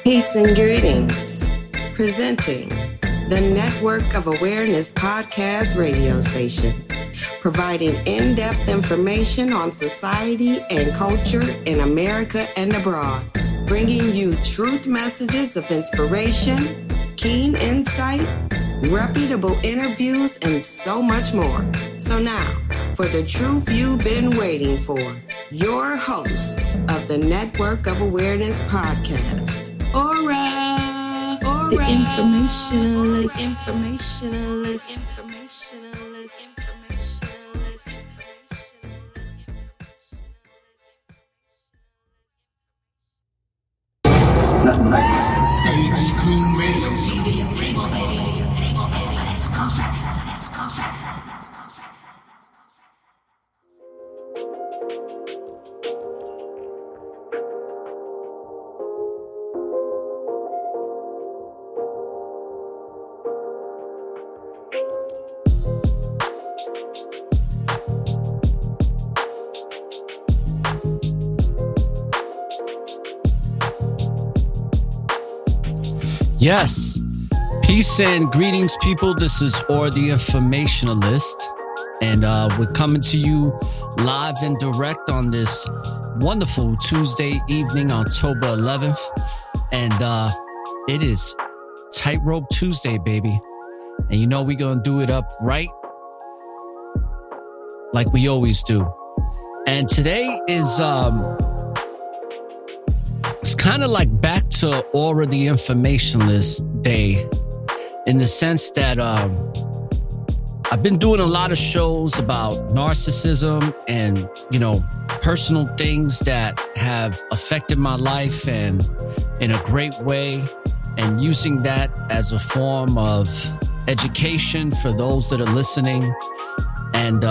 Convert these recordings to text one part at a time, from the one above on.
Peace and greetings. Presenting the Network of Awareness podcast radio station, providing in-depth information on society and culture in America and abroad, bringing you truth messages of inspiration, keen insight, reputable interviews, and so much more. So now, for the truth you've been waiting for, your host of the Network of Awareness podcast, Aura, the informationalist. Nothing like this. Stage, screen, radio, TV, rainbow, baby. Let's concept. Yes. Peace and greetings, people. This is Or the Informationalist. And we're coming to you live and direct on this wonderful Tuesday evening, October 11th. And it is Tightrope Tuesday, baby. And you know we're going to do it up right like we always do. And today is... It's kind of like back to Aura the Informationalist Day in the sense that I've been doing a lot of shows about narcissism and, you know, personal things that have affected my life and in a great way, and using that as a form of education for those that are listening. And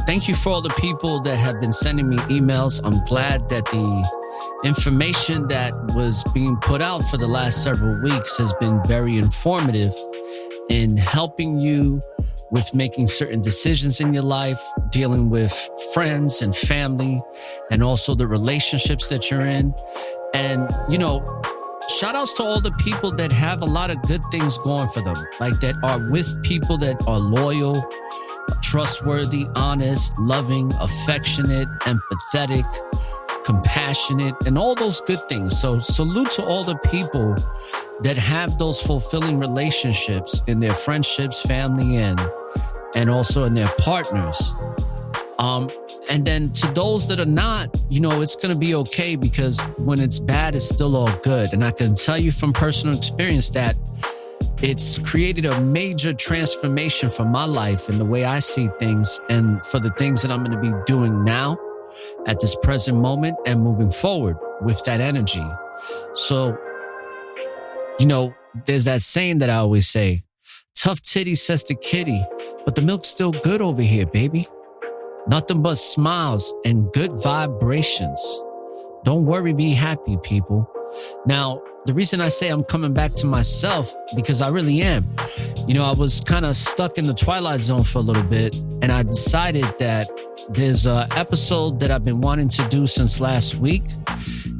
thank you for all the people that have been sending me emails. I'm glad that the information that was being put out for the last several weeks has been very informative in helping you with making certain decisions in your life, dealing with friends and family, and also the relationships that you're in. And, you know, shout outs to all the people that have a lot of good things going for them, like that are with people that are loyal, trustworthy, honest, loving, affectionate, empathetic, compassionate, and all those good things. So salute to all the people that have those fulfilling relationships in their friendships, family, and also in their partners. And then to those that are not, you know, it's going to be okay, because when it's bad, it's still all good. And I can tell you from personal experience that it's created a major transformation for my life and the way I see things, and for the things that I'm going to be doing now at this present moment and moving forward with that energy. So, you know, there's that saying that I always say, tough titty says to kitty, but the milk's still good over here, baby. Nothing but smiles and good vibrations. Don't worry, be happy, people. Now, the reason I say I'm coming back to myself, because I really am. You know, I was kind of stuck in the Twilight Zone for a little bit, and I decided that there's an episode that I've been wanting to do since last week.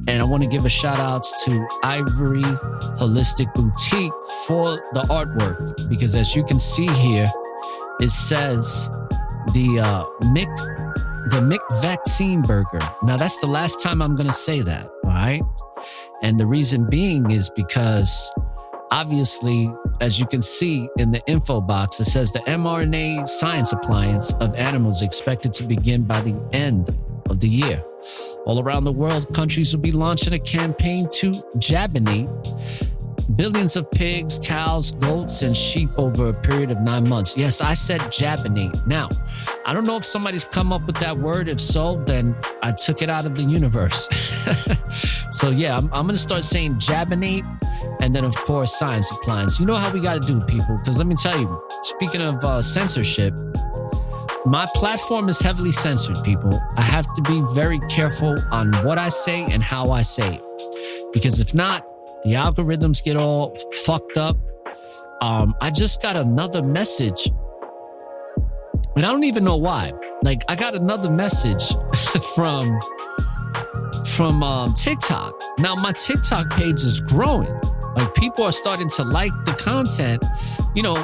And I want to give a shout out to Ivory Holistic Boutique for the artwork, because as you can see here, it says the Mick Vaccine Burger. Now, that's the last time I'm going to say that, all right? And the reason being is because obviously, as you can see in the info box, it says the mRNA science appliance of animals expected to begin by the end of the year. All around the world, countries will be launching a campaign to Jabbinate billions of pigs, cows, goats, and sheep over a period of 9 months. Yes, I said Jabbinate. Now, I don't know if somebody's come up with that word. If so, then I took it out of the universe. So yeah, I'm going to start saying Jabbinate, and then of course science appliance. You know how we got to do, people, because let me tell you, speaking of censorship, my platform is heavily censored, people. I have to be very careful on what I say and how I say it, because if not, the algorithms get all fucked up. I just got another message, and I don't even know why. Like, I got another message from from TikTok. Now my TikTok page is growing. Like people are starting to like the content,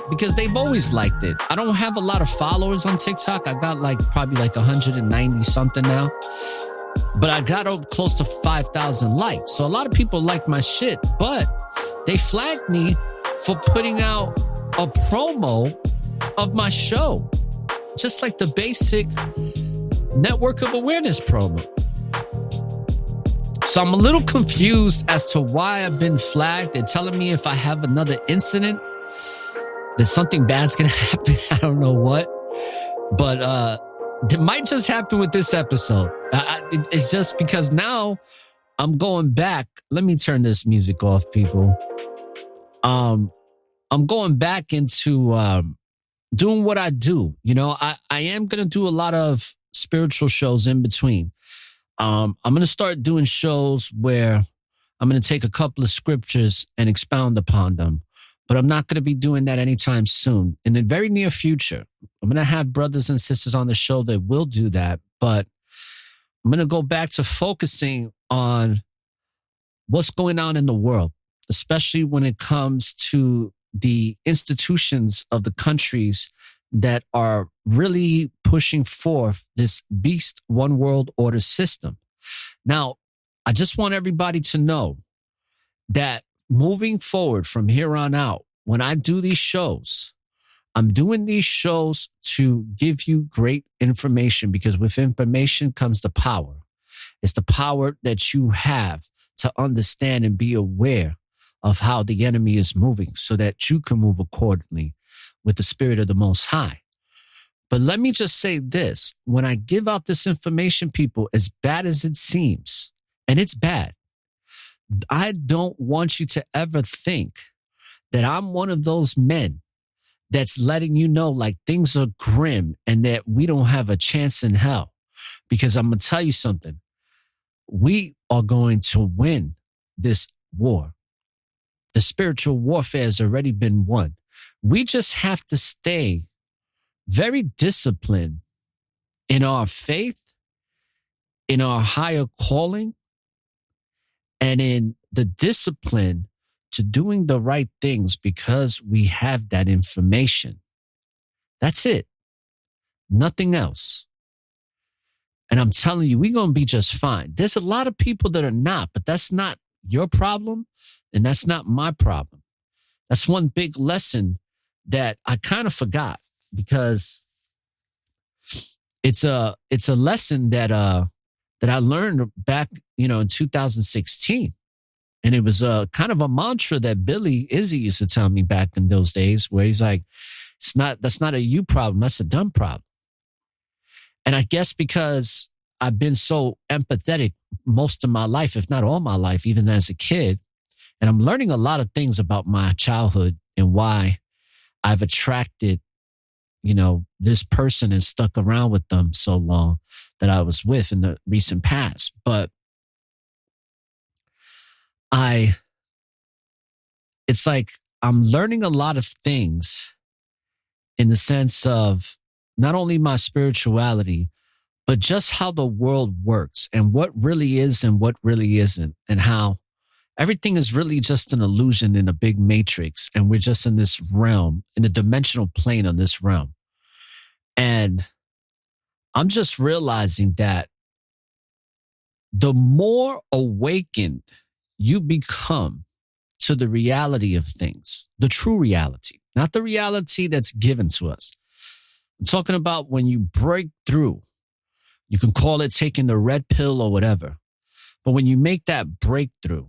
because they've always liked it. I don't have a lot of followers on TikTok. I got probably 190 something now. But I got close to 5,000 likes. So a lot of people like my shit, but they flagged me for putting out a promo of my show. Just like the basic network of awareness promo. So I'm a little confused as to why I've been flagged. They're telling me if I have another incident, that something bad's going to happen. I don't know what. But it might just happen with this episode. It's just because now I'm going back. Let me turn this music off, people. I'm going back into doing what I do. I am going to do a lot of spiritual shows in between. I'm going to start doing shows where I'm going to take a couple of scriptures and expound upon them. But I'm not going to be doing that anytime soon. In the very near future, I'm going to have brothers and sisters on the show that will do that. But I'm going to go back to focusing on what's going on in the world, especially when it comes to the institutions of the countries that are really pushing forth this beast one world order system. Now, I just want everybody to know that moving forward from here on out, when I do these shows, I'm doing these shows to give you great information, because with information comes the power. It's the power that you have to understand and be aware of how the enemy is moving so that you can move accordingly with the spirit of the Most High. But let me just say this. When I give out this information, people, as bad as it seems, and it's bad, I don't want you to ever think that I'm one of those men that's letting you know things are grim and that we don't have a chance in hell. Because I'm going to tell you something. We are going to win this war. The spiritual warfare has already been won. We just have to stay very disciplined in our faith, in our higher calling, and in the discipline to doing the right things because we have that information. That's it. Nothing else. And I'm telling you, we're going to be just fine. There's a lot of people that are not, but that's not your problem, and that's not my problem. That's one big lesson that I kind of forgot, because it's a lesson that I learned back, in 2016. And it was kind of a mantra that Billy Izzy used to tell me back in those days, where he's like, that's not a you problem, that's a dumb problem. And I guess because I've been so empathetic most of my life, if not all my life, even as a kid, and I'm learning a lot of things about my childhood and why I've attracted, this person and stuck around with them so long that I was with in the recent past. But it's like I'm learning a lot of things in the sense of not only my spirituality, but just how the world works and what really is and what really isn't, and how everything is really just an illusion in a big matrix. And we're just in this realm, in a dimensional plane on this realm. And I'm just realizing that the more awakened you become to the reality of things, the true reality, not the reality that's given to us. I'm talking about when you break through. You can call it taking the red pill or whatever. But when you make that breakthrough,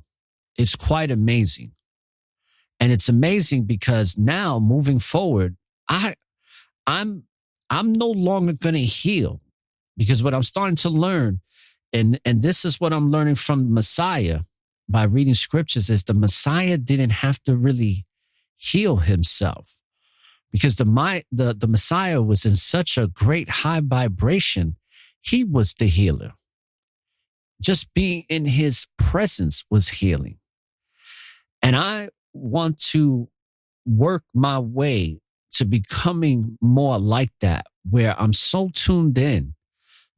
it's quite amazing. And it's amazing because now moving forward, I'm no longer going to heal, because what I'm starting to learn, and this is what I'm learning from the Messiah by reading scriptures, is the Messiah didn't have to really heal himself, because the Messiah was in such a great high vibration. He was the healer. Just being in his presence was healing. And I want to work my way to becoming more like that, where I'm so tuned in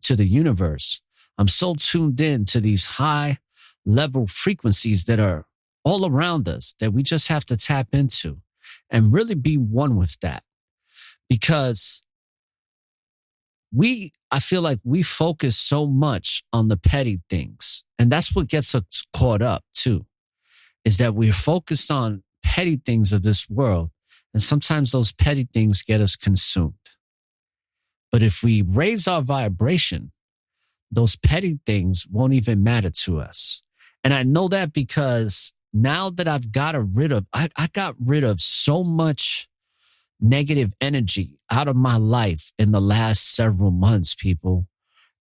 to the universe I'm so tuned in to these high level frequencies that are all around us that we just have to tap into and really be one with that. Because I feel like we focus so much on the petty things. And that's what gets us caught up too, is that we're focused on petty things of this world. And sometimes those petty things get us consumed. But if we raise our vibration, those petty things won't even matter to us. And I know that because now that I got rid of so much negative energy out of my life in the last several months, people.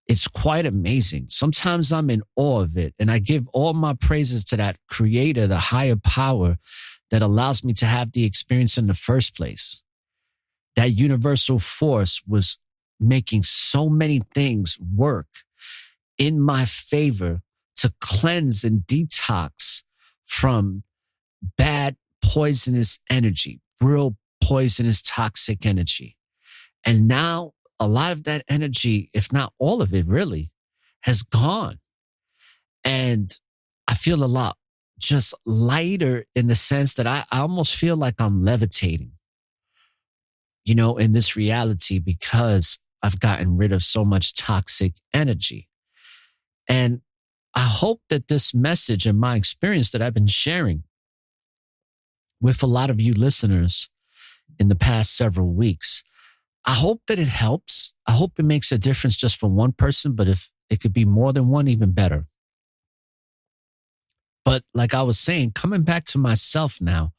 It's quite amazing. Sometimes I'm in awe of it, and I give all my praises to that creator, the higher power that allows me to have the experience in the first place. That universal force was making so many things work in my favor to cleanse and detox from bad, poisonous energy, real poisonous, toxic energy. And now a lot of that energy, if not all of it really, has gone. And I feel a lot just lighter in the sense that I almost feel like I'm levitating, in this reality because I've gotten rid of so much toxic energy. And I hope that this message and my experience that I've been sharing with a lot of you listeners in the past several weeks, I hope that it helps. I hope it makes a difference just for one person, but if it could be more than one, even better. But like I was saying, coming back to myself now,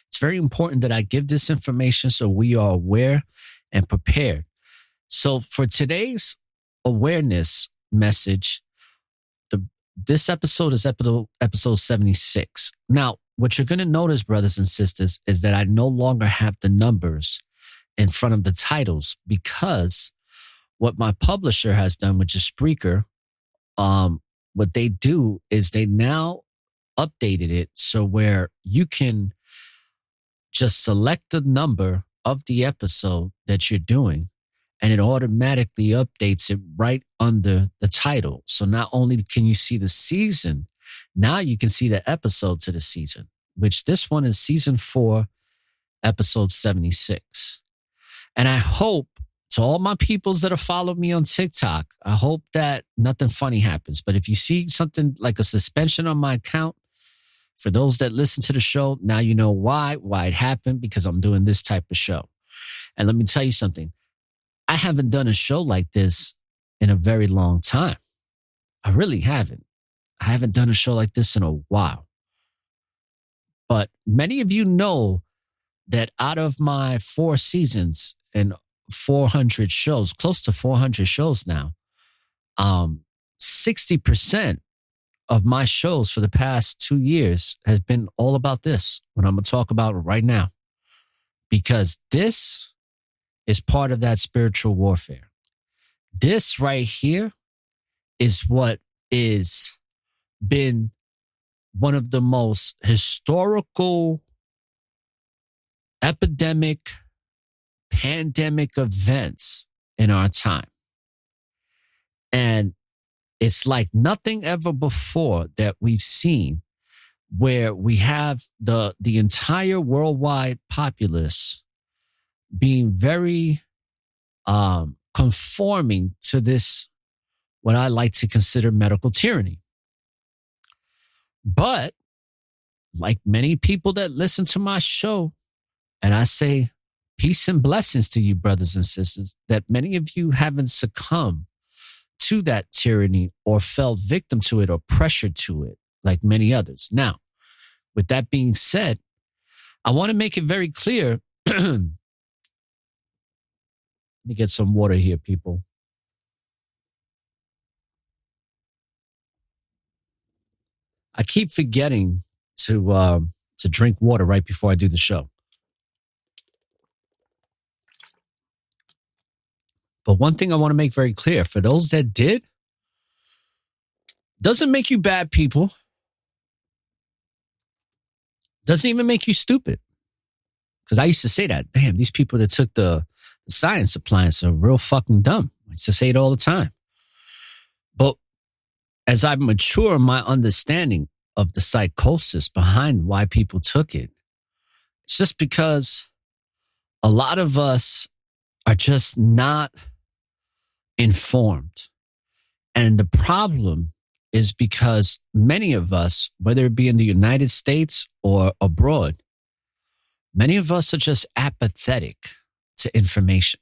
it's very important that I give this information so we are aware and prepared. So for today's awareness message, this episode is episode 76. Now, what you're going to notice, brothers and sisters, is that I no longer have the numbers in front of the titles because what my publisher has done, which is Spreaker, what they do is they now updated it so where you can just select the number of the episode that you're doing and it automatically updates it right under the title. So not only can you see the season, now you can see the episode to the season, which this one is season 4, episode 76. And I hope to all my peoples that have followed me on TikTok, I hope that nothing funny happens. But if you see something like a suspension on my account, for those that listen to the show, now you know why it happened, because I'm doing this type of show. And let me tell you something. I haven't done a show like this in a very long time. I really haven't. I haven't done a show like this in a while. But many of you know that out of my 4 seasons and 400 shows, close to 400 shows now, 60% of my shows for the past 2 years has been all about this, what I'm going to talk about right now. Because this is part of that spiritual warfare. This right here is what is been one of the most historical epidemic, pandemic events in our time. And it's like nothing ever before that we've seen, where we have the entire worldwide populace being very conforming to this, what I like to consider medical tyranny. But like many people that listen to my show, and I say peace and blessings to you, brothers and sisters, that many of you haven't succumbed to that tyranny or fell victim to it or pressured to it like many others. Now, with that being said, I want to make it very clear. Let me get some water here, people. I keep forgetting to drink water right before I do the show. But one thing I want to make very clear, for those that did, doesn't make you bad people. Doesn't even make you stupid. Because I used to say that, damn, these people that took the science appliance are real fucking dumb. I used to say it all the time. But as I mature in my understanding of the psychosis behind why people took it, it's just because a lot of us are just not informed. And the problem is because many of us, whether it be in the United States or abroad, many of us are just apathetic to information.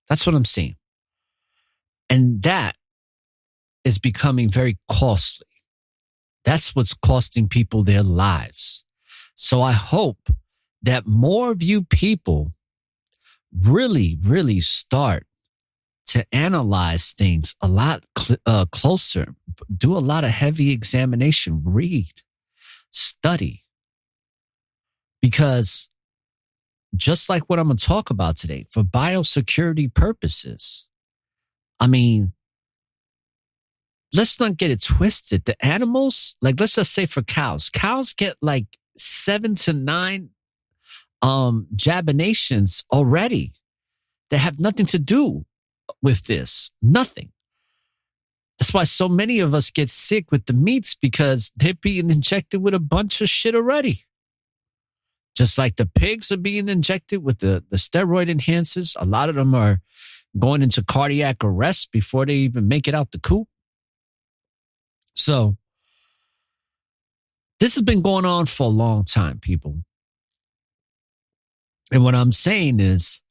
That's what I'm seeing. And that is becoming very costly. That's what's costing people their lives. So I hope that more of you people really, really start to analyze things a lot closer, do a lot of heavy examination, read, study. Because just like what I'm going to talk about today, for biosecurity purposes, I mean, let's not get it twisted. The animals, like let's just say for cows get like 7 to 9 jabbinations already that have nothing to do with this. Nothing. That's why so many of us get sick with the meats, because they're being injected with a bunch of shit already. Just like the pigs are being injected with the steroid enhancers. A lot of them are going into cardiac arrest before they even make it out the coop. So this has been going on for a long time, people. And what I'm saying is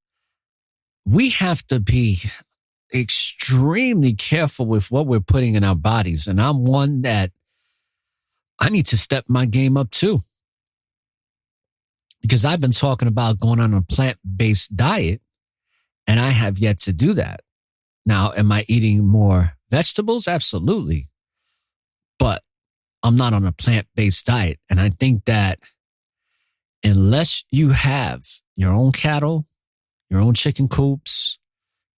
we have to be extremely careful with what we're putting in our bodies. And I'm one that I need to step my game up too. Because I've been talking about going on a plant-based diet, and I have yet to do that. Now, am I eating more vegetables? Absolutely. But I'm not on a plant-based diet. And I think that unless you have your own cattle, your own chicken coops,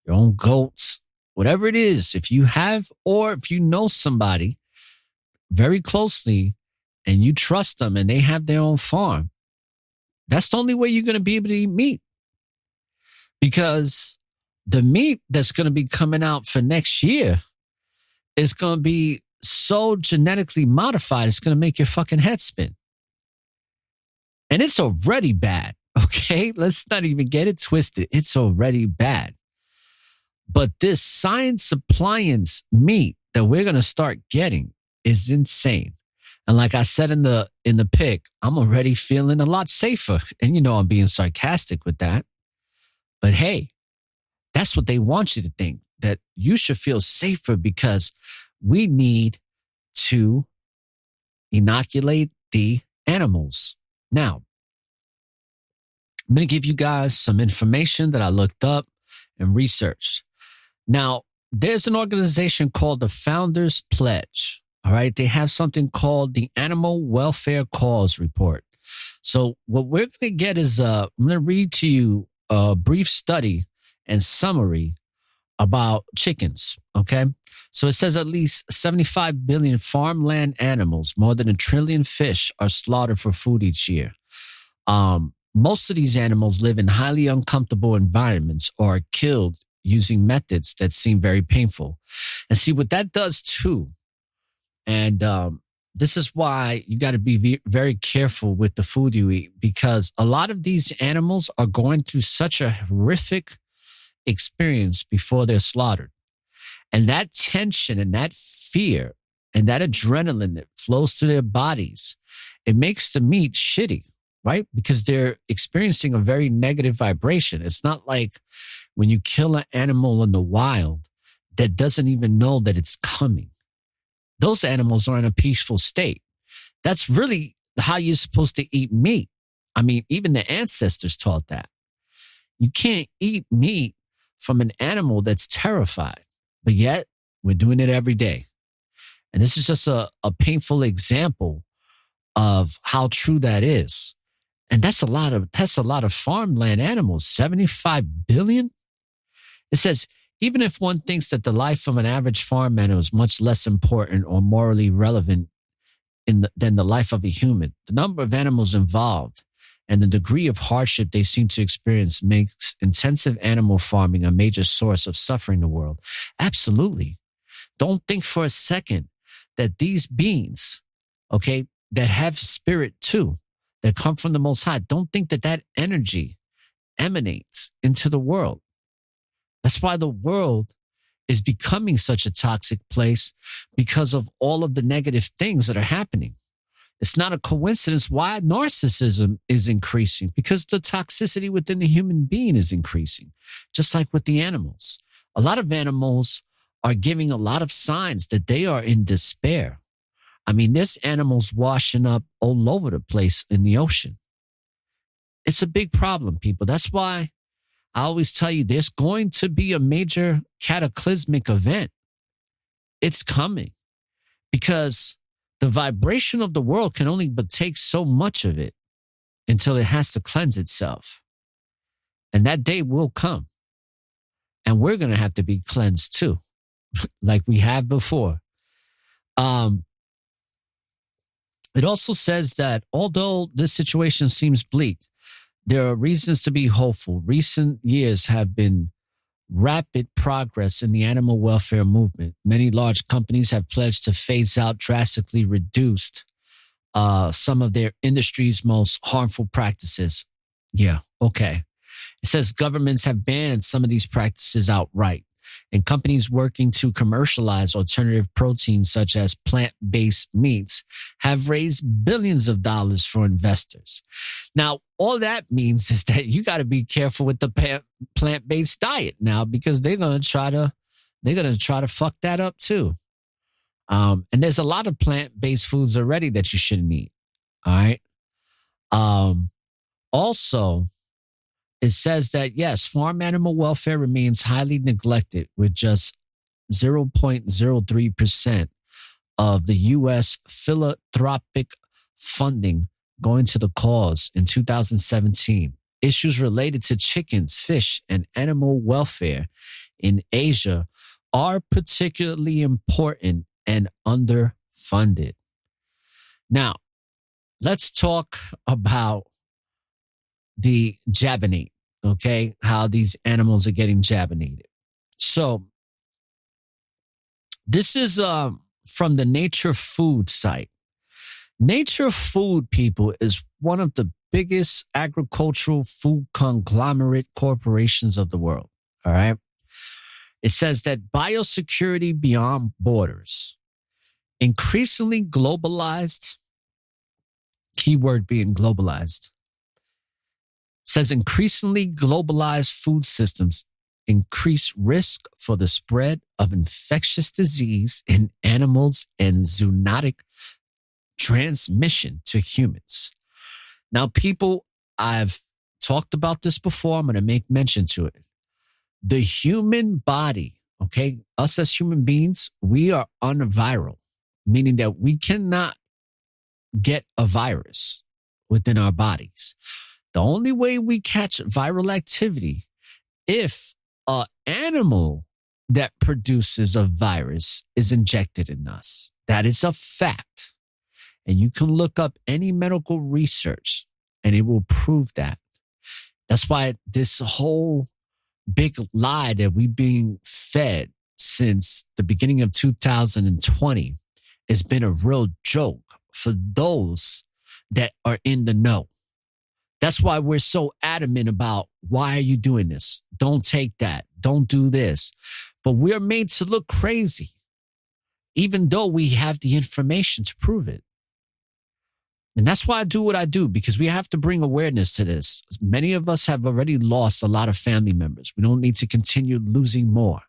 your own goats, whatever it is, if you have, or if you know somebody very closely and you trust them and they have their own farm, that's the only way you're going to be able to eat meat. Because the meat that's going to be coming out for next year is going to be so genetically modified, it's going to make your fucking head spin. And it's already bad, okay? Let's not even get it twisted. It's already bad. But this science appliance meat that we're going to start getting is insane. And like I said in the pic, I'm already feeling a lot safer. And you know I'm being sarcastic with that. But hey, that's what they want you to think, that you should feel safer, because we need to inoculate the animals. Now, I'm going to give you guys some information that I looked up and researched. Now, there's an organization called the Founders Pledge. All right. They have something called the Animal Welfare Cause Report. So what we're going to get is, I'm going to read to you a brief study and summary about chickens. Okay. So it says at least 75 billion farmland animals, more than 1 trillion fish, are slaughtered for food each year. Most of these animals live in highly uncomfortable environments or are killed using methods that seem very painful. And see what that does too. And this is why you got to be very careful with the food you eat, because a lot of these animals are going through such a horrific experience before they're slaughtered. And that tension and that fear and that adrenaline that flows through their bodies, it makes the meat shitty, right? Because they're experiencing a very negative vibration. It's not like when you kill an animal in the wild that doesn't even know that it's coming. Those animals are in a peaceful state. That's really how you're supposed to eat meat. I mean, even the ancestors taught that. You can't eat meat from an animal that's terrified, but yet we're doing it every day. And this is just a painful example of how true that is. And that's a lot of farmland animals, 75 billion. It says, even if one thinks that the life of an average farm animal is much less important or morally relevant than the life of a human, the number of animals involved and the degree of hardship they seem to experience makes intensive animal farming a major source of suffering in the world. Absolutely. Don't think for a second that these beings, okay, that have spirit too, that come from the Most High, don't think that that energy emanates into the world. That's why the world is becoming such a toxic place, because of all of the negative things that are happening. It's not a coincidence why narcissism is increasing, because the toxicity within the human being is increasing, just like with the animals. A lot of animals are giving a lot of signs that they are in despair. I mean, there's animals washing up all over the place in the ocean. It's a big problem, people. That's why I always tell you there's going to be a major cataclysmic event. It's coming, because the vibration of the world can only but take so much of it until it has to cleanse itself. And that day will come. And we're going to have to be cleansed too, like we have before. It also says that although this situation seems bleak, there are reasons to be hopeful. Recent years have been rapid progress in the animal welfare movement. Many large companies have pledged to phase out, drastically reduced some of their industry's most harmful practices. Yeah, okay. It says governments have banned some of these practices outright, and companies working to commercialize alternative proteins such as plant-based meats have raised billions of dollars for investors. Now, all that means is that you got to be careful with the plant-based diet now, because they're going to try to fuck that up too. And there's a lot of plant-based foods already that you shouldn't eat. All right. Also, it says that, yes, farm animal welfare remains highly neglected, with just 0.03% of the U.S. philanthropic funding going to the cause in 2017. Issues related to chickens, fish, and animal welfare in Asia are particularly important and underfunded. Now, let's talk about the Jabbinate, okay? How these animals are getting Jabbinated. So this is from the Nature Food site. Nature Food, people, is one of the biggest agricultural food conglomerate corporations of the world, all right? It says that biosecurity beyond borders, increasingly globalized, keyword being globalized, says increasingly globalized food systems increase risk for the spread of infectious disease in animals and zoonotic transmission to humans. Now, people, I've talked about this before. I'm going to make mention to it. The human body, okay, us as human beings, we are unviral, meaning that we cannot get a virus within our bodies. The only way we catch viral activity if an animal that produces a virus is injected in us. That is a fact. And you can look up any medical research and it will prove that. That's why this whole big lie that we've been fed since the beginning of 2020 has been a real joke for those that are in the know. That's why we're so adamant about, why are you doing this? Don't take that. Don't do this. But we're made to look crazy, even though we have the information to prove it. And that's why I do what I do, because we have to bring awareness to this. Many of us have already lost a lot of family members. We don't need to continue losing more.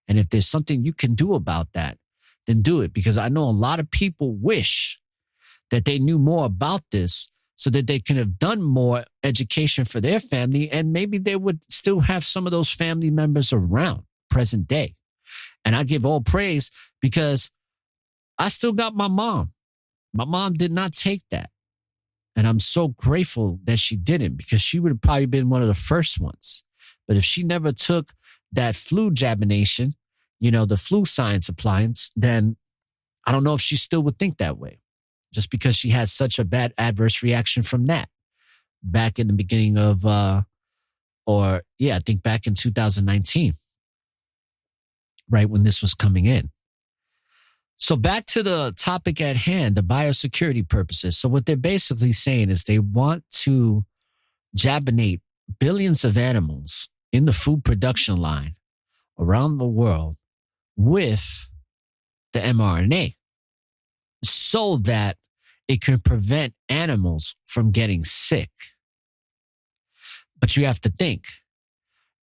And if there's something you can do about that, then do it. Because I know a lot of people wish that they knew more about this so that they can have done more education for their family, and maybe they would still have some of those family members around present day. And I give all praise because I still got my mom. My mom did not take that. And I'm so grateful that she didn't, because she would have probably been one of the first ones. But if she never took that flu Jabbination, the flu science appliance, then I don't know if she still would think that way, just because she had such a bad adverse reaction from that back in the beginning of, I think back in 2019, right when this was coming in. So back to the topic at hand, the biosecurity purposes. So what they're basically saying is they want to Jabbinate billions of animals in the food production line around the world with the mRNA so that it can prevent animals from getting sick. But you have to think,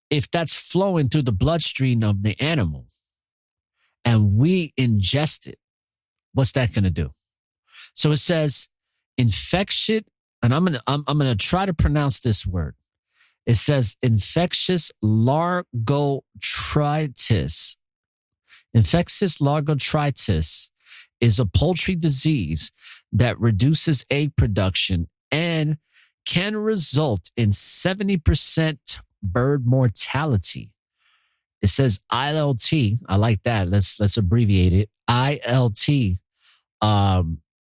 if that's flowing through the bloodstream of the animal and we ingest it, what's that going to do? So it says infection, and I'm gonna try to pronounce this word. It says infectious largotritis. Infectious largotritis is a poultry disease that reduces egg production and can result in 70% bird mortality. It says ILT. I like that. Let's abbreviate it. ILT.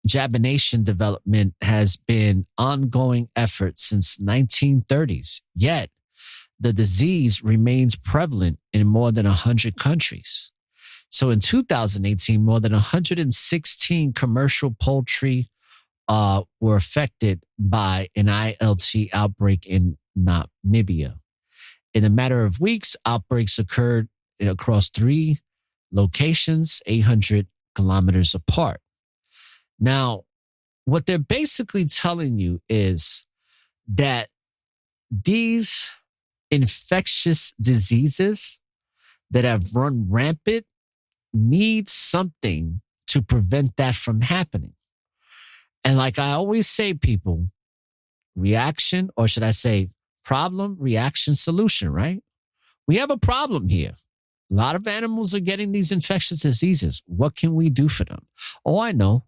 Jabbination development has been ongoing effort since 1930s. Yet the disease remains prevalent in more than 100 countries. So in 2018, more than 116 commercial poultry were affected by an ILT outbreak in Namibia. In a matter of weeks, outbreaks occurred across 3 locations, 800 kilometers apart. Now, what they're basically telling you is that these infectious diseases that have run rampant need something to prevent that from happening. And like I always say, people, reaction, or should I say problem, reaction, solution, right? We have a problem here. A lot of animals are getting these infectious diseases. What can we do for them? Oh, I know.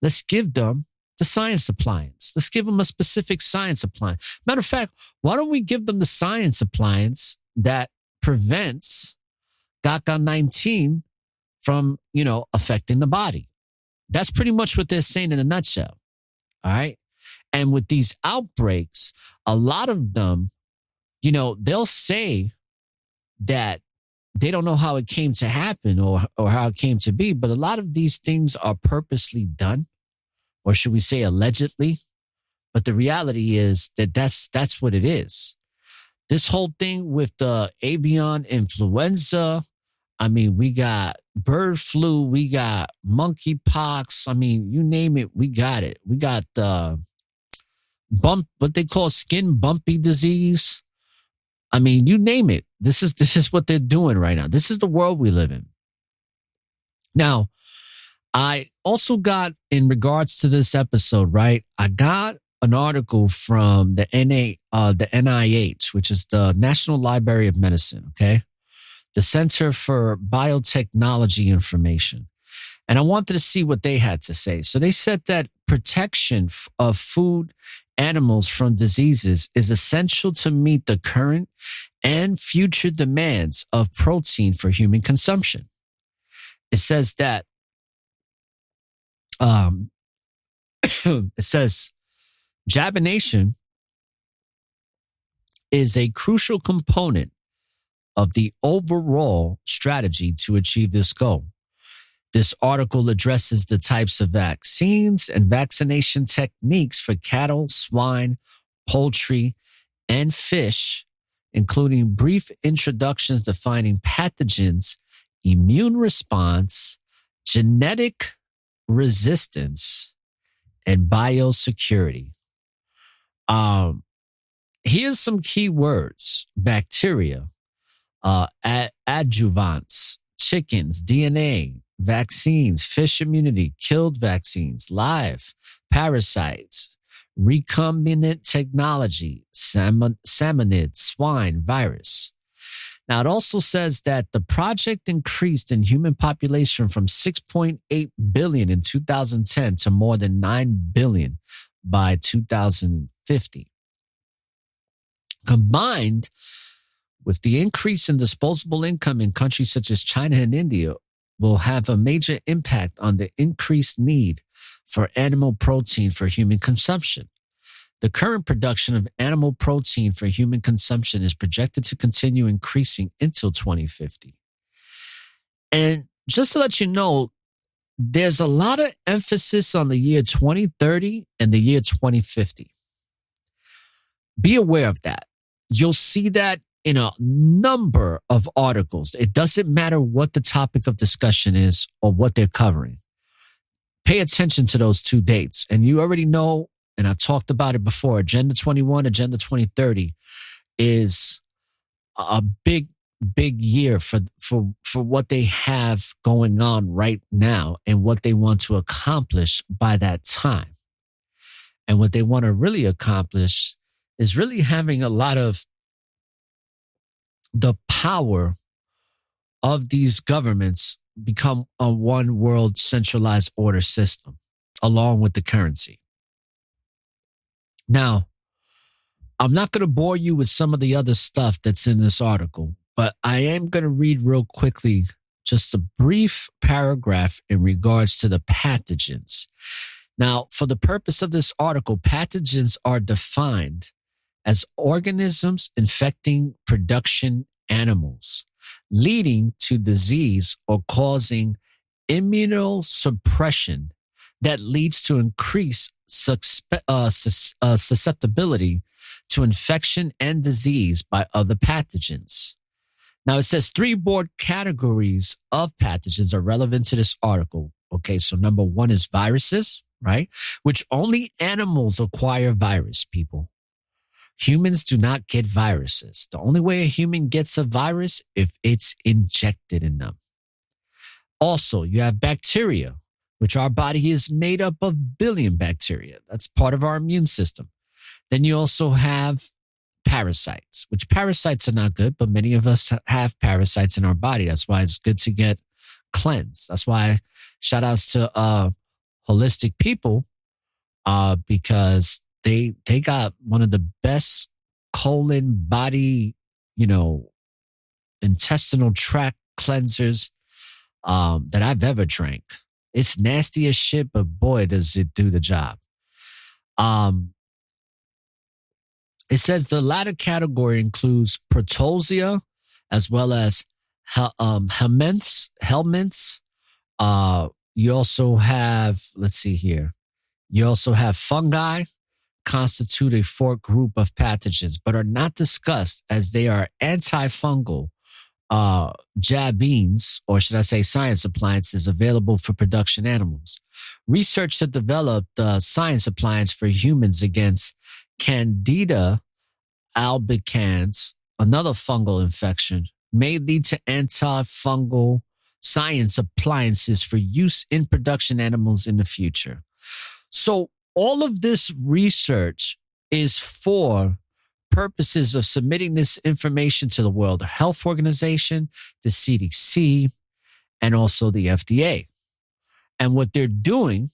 Let's give them the science appliance. Let's give them a specific science appliance. Matter of fact, why don't we give them the science appliance that prevents GACA-19 from, affecting the body? That's pretty much what they're saying in a nutshell. All right. And with these outbreaks, a lot of them, they'll say that they don't know how it came to happen or how it came to be, but a lot of these things are purposely done, or should we say allegedly? But the reality is that that's what it is. This whole thing with the avian influenza, we got bird flu, we got monkeypox. You name it, we got it. We got the what they call skin bumpy disease. You name it. This is what they're doing right now. This is the world we live in. Now, I also got, in regards to this episode, right? I got an article from the NIH, which is the National Library of Medicine, okay? The Center for Biotechnology Information. And I wanted to see what they had to say. So they said that protection of food animals from diseases is essential to meet the current and future demands of protein for human consumption. It says that, it says Jabbination is a crucial component of the overall strategy to achieve this goal. This article addresses the types of vaccines and vaccination techniques for cattle, swine, poultry, and fish, including brief introductions defining pathogens, immune response, genetic resistance, and biosecurity. Here's some key words: bacteria, adjuvants, chickens, DNA, vaccines, fish immunity, killed vaccines, live, parasites, recombinant technology, salmonid, swine, virus. Now, it also says that the project increased in human population from 6.8 billion in 2010 to more than 9 billion by 2050. Combined with the increase in disposable income in countries such as China and India, will have a major impact on the increased need for animal protein for human consumption. The current production of animal protein for human consumption is projected to continue increasing until 2050. And just to let you know, there's a lot of emphasis on the year 2030 and the year 2050. Be aware of that. You'll see that in a number of articles. It doesn't matter what the topic of discussion is or what they're covering. Pay attention to those two dates. And you already know, and I've talked about it before, Agenda 21, Agenda 2030 is a big year for what they have going on right now and what they want to accomplish by that time. And what they want to really accomplish is really having a lot of the power of these governments become a one world centralized order system along with the currency. Now, I'm not going to bore you with some of the other stuff that's in this article, but I am going to read real quickly just a brief paragraph in regards to the pathogens. Now, for the purpose of this article, pathogens are defined as organisms infecting production animals, leading to disease or causing immunosuppression that leads to increased susceptibility to infection and disease by other pathogens. Now, it says 3 broad categories of pathogens are relevant to this article. Okay, so number 1 is viruses, right? Which only animals acquire virus, people. Humans do not get viruses. The only way a human gets a virus if it's injected in them. Also, you have bacteria, which our body is made up of 1 billion bacteria. That's part of our immune system. Then you also have parasites, which parasites are not good, but many of us have parasites in our body. That's why it's good to get cleansed. That's why shout outs to holistic people because they got one of the best colon body, intestinal tract cleansers that I've ever drank. It's nasty as shit, but boy, does it do the job. It says the latter category includes protozoa as well as helminths. You also have, let's see here. You also have fungi constitute a fourth group of pathogens, but are not discussed as they are antifungal Jabbines, or should I say science appliances available for production animals. Research to develop the science appliance for humans against Candida albicans, another fungal infection, may lead to antifungal science appliances for use in production animals in the future. So all of this research is for purposes of submitting this information to the World Health Organization, the CDC, and also the FDA. And what they're doing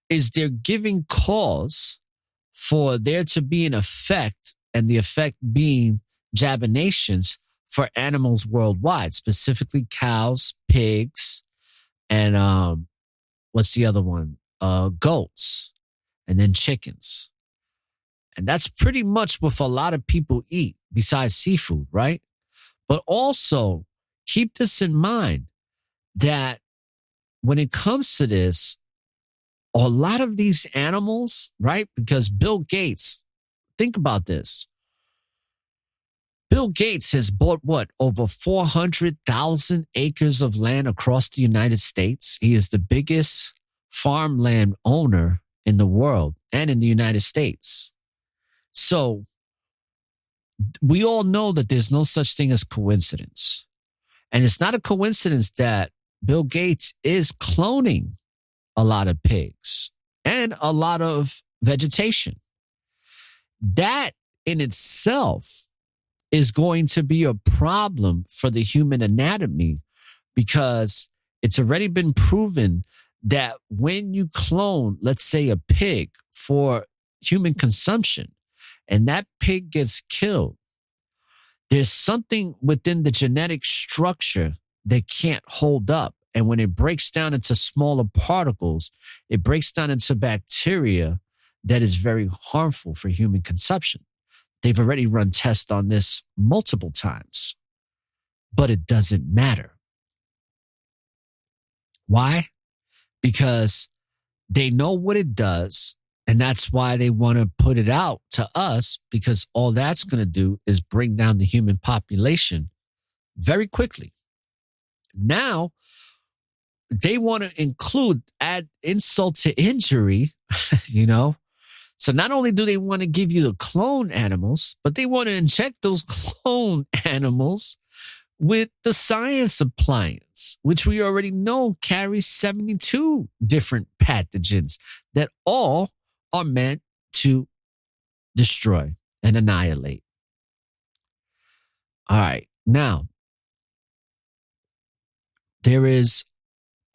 is they're giving cause for there to be an effect, and the effect being Jabbinations for animals worldwide, specifically cows, pigs, and what's the other one? Goats, and then chickens. And that's pretty much what a lot of people eat besides seafood, right? But also keep this in mind that when it comes to this, a lot of these animals, right? Because Bill Gates, think about this. Bill Gates has bought over 400,000 acres of land across the United States. He is the biggest farmland owner in the world and in the United States. So we all know that there's no such thing as coincidence. And it's not a coincidence that Bill Gates is cloning a lot of pigs and a lot of vegetation. That in itself is going to be a problem for the human anatomy because it's already been proven that when you clone, let's say, a pig for human consumption and that pig gets killed, there's something within the genetic structure that can't hold up. And when it breaks down into smaller particles, it breaks down into bacteria that is very harmful for human consumption. They've already run tests on this multiple times, but it doesn't matter. Why? because they know what it does. And that's why they want to put it out to us, because all that's going to do is bring down the human population very quickly. Now, they want to add insult to injury, you know. So not only do they want to give you the clone animals, but they want to inject those clone animals with the science appliance, which we already know carries 72 different pathogens that all are meant to destroy and annihilate. All right. Now, I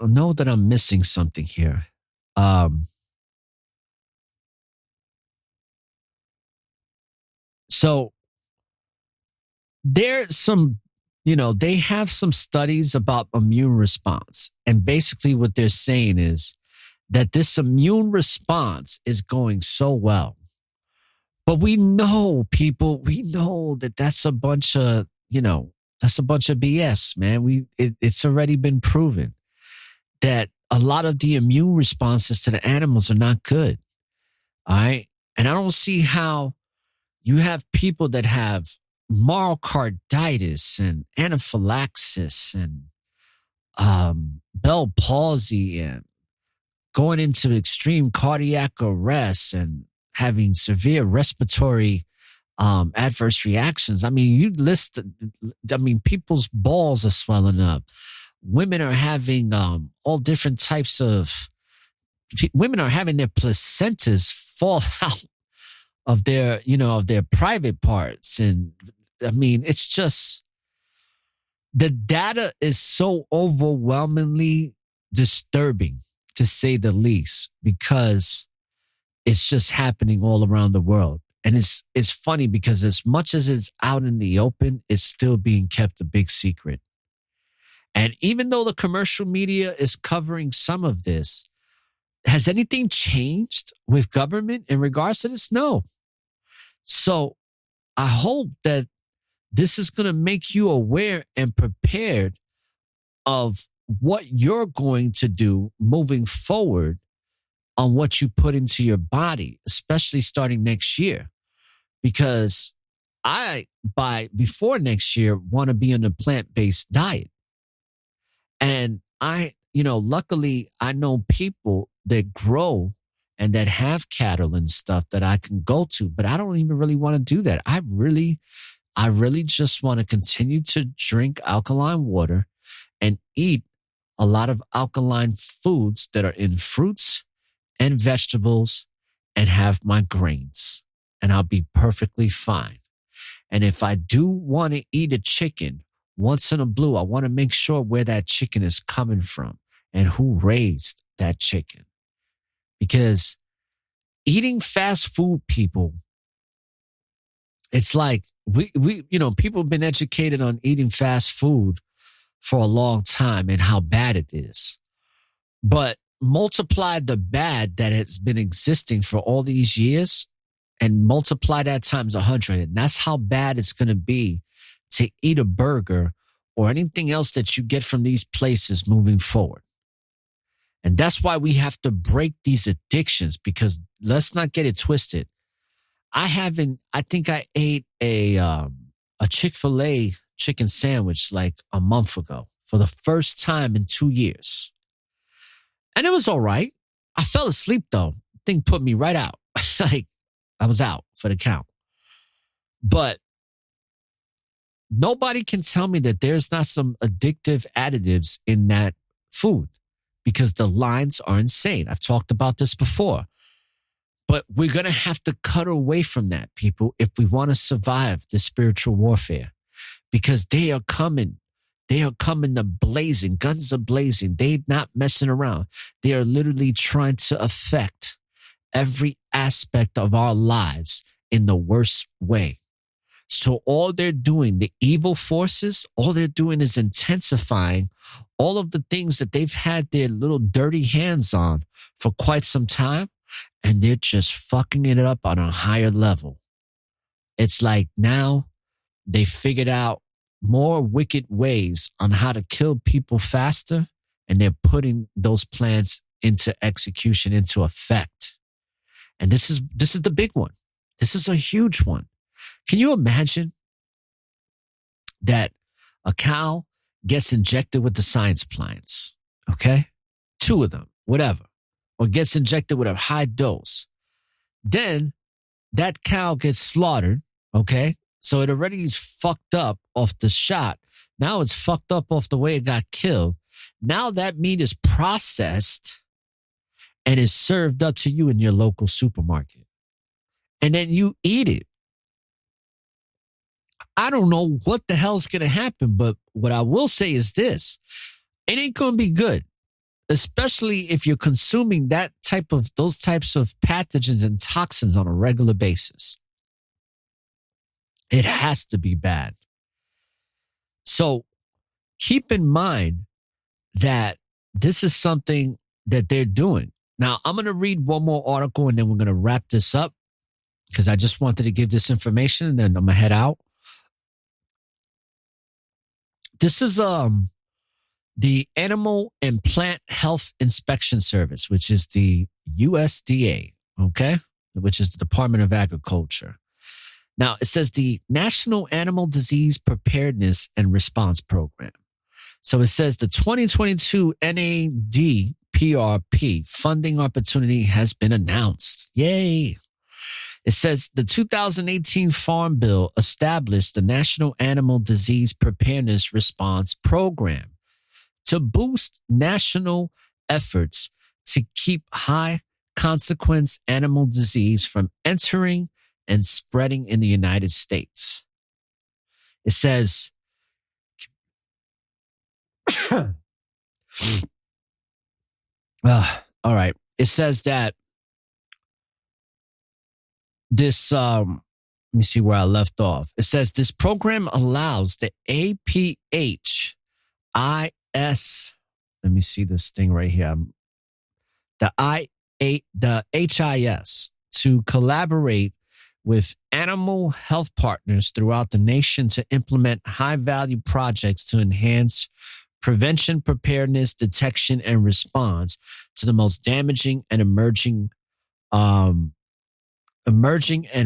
know that I'm missing something here. So there's some, they have some studies about immune response. And basically what they're saying is that this immune response is going so well. But we know that that's a bunch of, that's a bunch of BS, man. It's already been proven that a lot of the immune responses to the animals are not good. All right. And I don't see how you have people that have myocarditis and anaphylaxis and Bell palsy and going into extreme cardiac arrest and having severe respiratory adverse reactions. I mean, people's balls are swelling up. Women are having all different types of, women are having their placentas fall out of their private parts. And I mean, it's just, the data is so overwhelmingly disturbing, to say the least, because it's just happening all around the world. And it's funny because as much as it's out in the open, it's still being kept a big secret. And even though the commercial media is covering some of this, has anything changed with government in regards to this? No. So I hope that this is going to make you aware and prepared of what you're going to do moving forward on what you put into your body, especially starting next year. Because before next year, want to be on a plant-based diet. And luckily I know people that grow and that have cattle and stuff that I can go to, but I don't even really want to do that. I really just want to continue to drink alkaline water and eat a lot of alkaline foods that are in fruits and vegetables and have my grains, and I'll be perfectly fine. And if I do want to eat a chicken once in a blue, I want to make sure where that chicken is coming from and who raised that chicken. Because eating fast food, people, it's like people have been educated on eating fast food for a long time and how bad it is. But multiply the bad that has been existing for all these years and multiply that times 100. And that's how bad it's going to be to eat a burger or anything else that you get from these places moving forward. And that's why we have to break these addictions, because let's not get it twisted. I think I ate a Chick-fil-A chicken sandwich like a month ago for the first time in 2 years. And it was all right. I fell asleep though. Thing put me right out. Like I was out for the count. But nobody can tell me that there's not some addictive additives in that food, because the lines are insane. I've talked about this before. But we're going to have to cut away from that, people, if we want to survive the spiritual warfare, because they are coming. They are coming to blazing. Guns are blazing. They're not messing around. They are literally trying to affect every aspect of our lives in the worst way. So all they're doing, the evil forces, all they're doing is intensifying all of the things that they've had their little dirty hands on for quite some time. And they're just fucking it up on a higher level. It's like now they figured out more wicked ways on how to kill people faster, and they're putting those plans into execution, into effect. And this is the big one. This is a huge one. Can you imagine that a cow gets injected with the science appliance? Okay? 2 of them, whatever. Or gets injected with a high dose. Then that cow gets slaughtered, okay? So it already is fucked up off the shot. Now it's fucked up off the way it got killed. Now that meat is processed and is served up to you in your local supermarket. And then you eat it. I don't know what the hell's going to happen, but what I will say is this. It ain't going to be good, especially if you're consuming those types of pathogens and toxins on a regular basis. It has to be bad. So keep in mind that this is something that they're doing. Now, I'm going to read one more article and then we're going to wrap this up because I just wanted to give this information and then I'm going to head out. This is the Animal and Plant Health Inspection Service, which is the USDA, okay? Which is the Department of Agriculture. Now, it says the National Animal Disease Preparedness and Response Program. So it says the 2022 NADPRP funding opportunity has been announced. Yay. It says the 2018 Farm Bill established the National Animal Disease Preparedness Response Program to boost national efforts to keep high consequence animal disease from entering and spreading in the United States. It says, all right. It says that this, let me see where I left off. It says this program allows the APHIS, let me see this thing right here. The HIS to collaborate with animal health partners throughout the nation to implement high-value projects to enhance prevention, preparedness, detection, and response to the most damaging and emerging and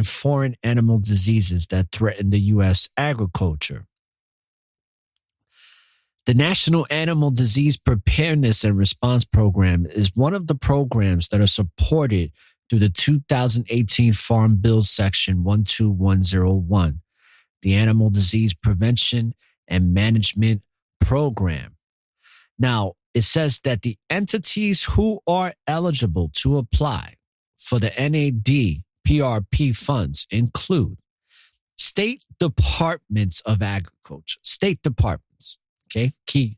foreign animal diseases that threaten the U.S. agriculture. The National Animal Disease Preparedness and Response Program is one of the programs that are supported through the 2018 Farm Bill Section 12101, the Animal Disease Prevention and Management Program. Now, it says that the entities who are eligible to apply for the NADPRP funds include state departments of agriculture, state departments, okay, key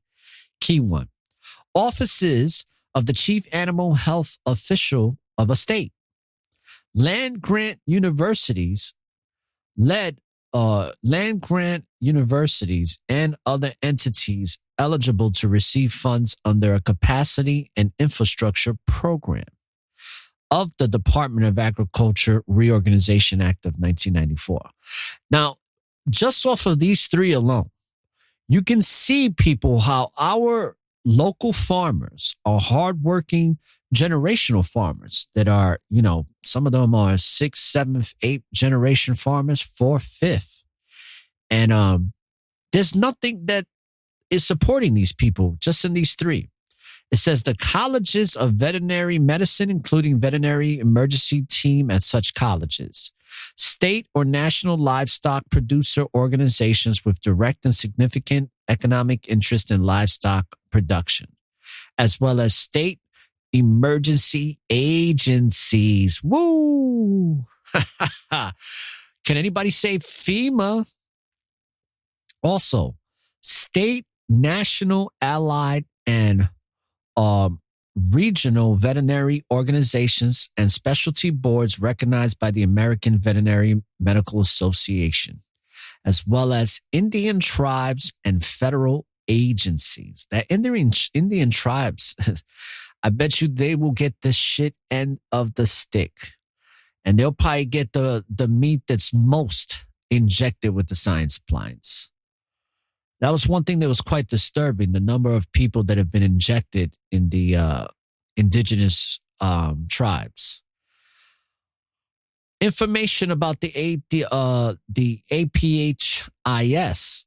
one, offices of the chief animal health official of a state, land grant universities, land grant universities and other entities eligible to receive funds under a capacity and infrastructure program of the Department of Agriculture Reorganization Act of 1994. Now, just off of these 3 alone, you can see, people, how our local farmers are hardworking generational farmers that are, some of them are 6th, 7th, 8th generation farmers, 4th, 5th. And there's nothing that is supporting these people just in these 3. It says the colleges of veterinary medicine, including veterinary emergency team at such colleges, state or national livestock producer organizations with direct and significant economic interest in livestock production, as well as state emergency agencies. Woo! Can anybody say FEMA? Also, state, national, allied, and regional veterinary organizations and specialty boards recognized by the American Veterinary Medical Association, as well as Indian tribes and federal agencies. That Indian tribes, I bet you they will get the shit end of the stick. And they'll probably get the meat that's most injected with the science appliance. That was one thing that was quite disturbing, the number of people that have been injected in the indigenous tribes. Information about the APHIS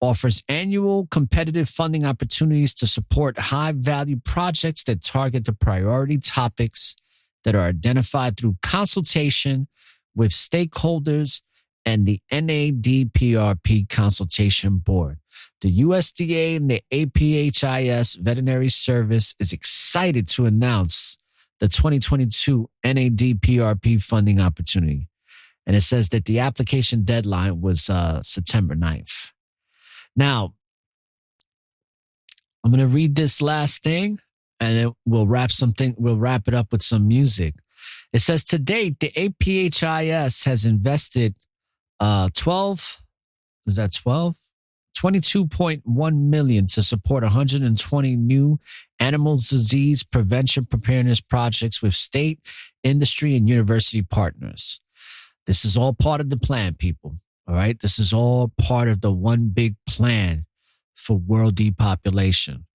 offers annual competitive funding opportunities to support high-value projects that target the priority topics that are identified through consultation with stakeholders and the NADPRP Consultation Board. The USDA and the APHIS Veterinary Service is excited to announce the 2022 NADPRP funding opportunity. And it says that the application deadline was September 9th. Now, I'm going to read this last thing and we'll wrap it up with some music. It says to date, the APHIS has invested 22.1 million to support 120 new animal disease prevention preparedness projects with state, industry, and university partners. This is all part of the plan, people. All right. This is all part of the one big plan for world depopulation.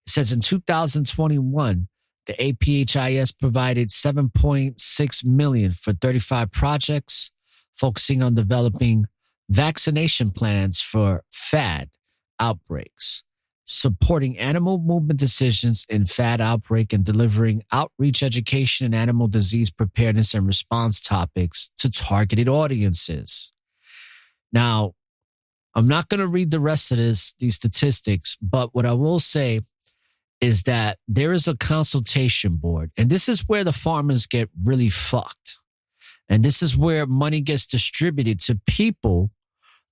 It says in 2021, the APHIS provided 7.6 million for 35 projects focusing on developing vaccination plans for FAD outbreaks, supporting animal movement decisions in FAD outbreak, and delivering outreach education and animal disease preparedness and response topics to targeted audiences. Now, I'm not going to read the rest of these statistics, but what I will say is that there is a consultation board, and this is where the farmers get really fucked. And this is where money gets distributed to people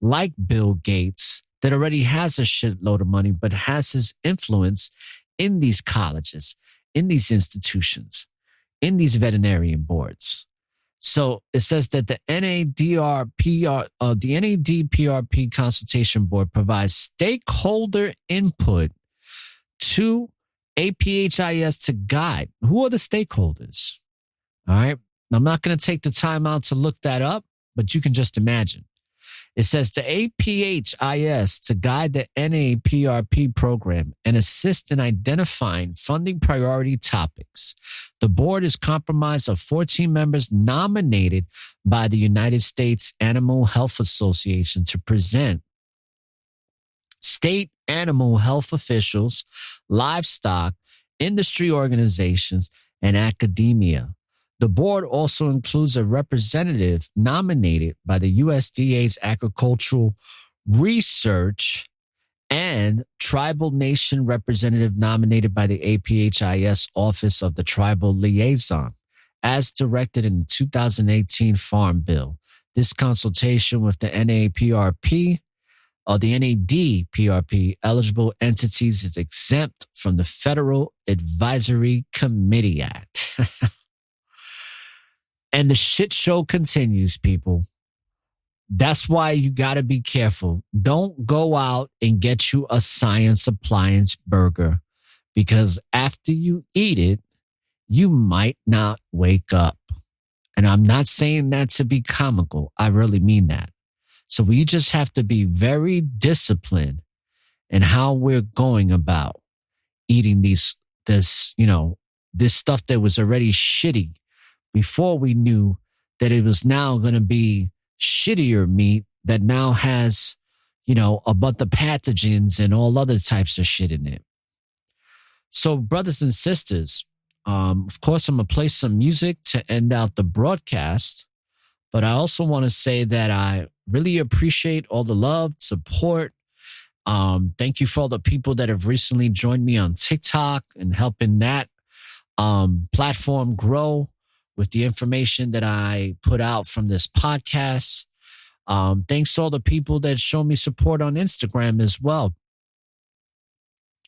like Bill Gates that already has a shitload of money, but has his influence in these colleges, in these institutions, in these veterinarian boards. So it says that the NADPRP Consultation Board provides stakeholder input to APHIS to guide. Who are the stakeholders? All right. I'm not going to take the time out to look that up, but you can just imagine. It says the APHIS to guide the NAPRP program and assist in identifying funding priority topics. The board is comprised of 14 members nominated by the United States Animal Health Association to present state animal health officials, livestock, industry organizations, and academia. The board also includes a representative nominated by the USDA's Agricultural Research and Tribal Nation representative nominated by the APHIS Office of the Tribal Liaison, as directed in the 2018 Farm Bill. This consultation with the NAPRP or the NADPRP eligible entities is exempt from the Federal Advisory Committee Act. And the shit show continues, people. That's why you got to be careful. Don't go out and get you a Science Appliance burger, because after you eat it, you might not wake up. And I'm not saying that to be comical. I really mean that. So we just have to be very disciplined in how we're going about eating this stuff that was already shitty before we knew that it was now going to be shittier meat that now has, a bunch of pathogens and all other types of shit in it. So brothers and sisters, of course, I'm going to play some music to end out the broadcast, but I also want to say that I really appreciate all the love, support. Thank you for all the people that have recently joined me on TikTok and helping that platform grow with the information that I put out from this podcast. Thanks to all the people that show me support on Instagram as well.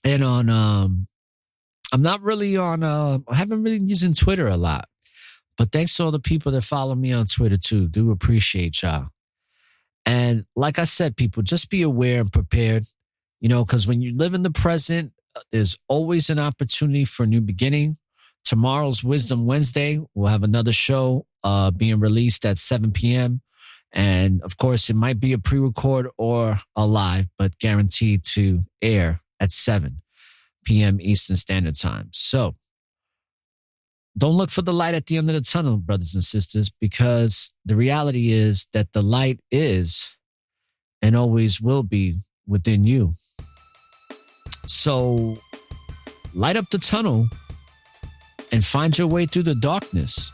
And on, I'm not really on, I haven't really been using Twitter a lot, but thanks to all the people that follow me on Twitter too. Do appreciate y'all. And like I said, people, just be aware and prepared, because when you live in the present, there's always an opportunity for a new beginning. Tomorrow's Wisdom Wednesday. We'll have another show being released at 7 p.m. And of course, it might be a pre-record or a live, but guaranteed to air at 7 p.m. Eastern Standard Time. So don't look for the light at the end of the tunnel, brothers and sisters, because the reality is that the light is and always will be within you. So light up the tunnel and find your way through the darkness.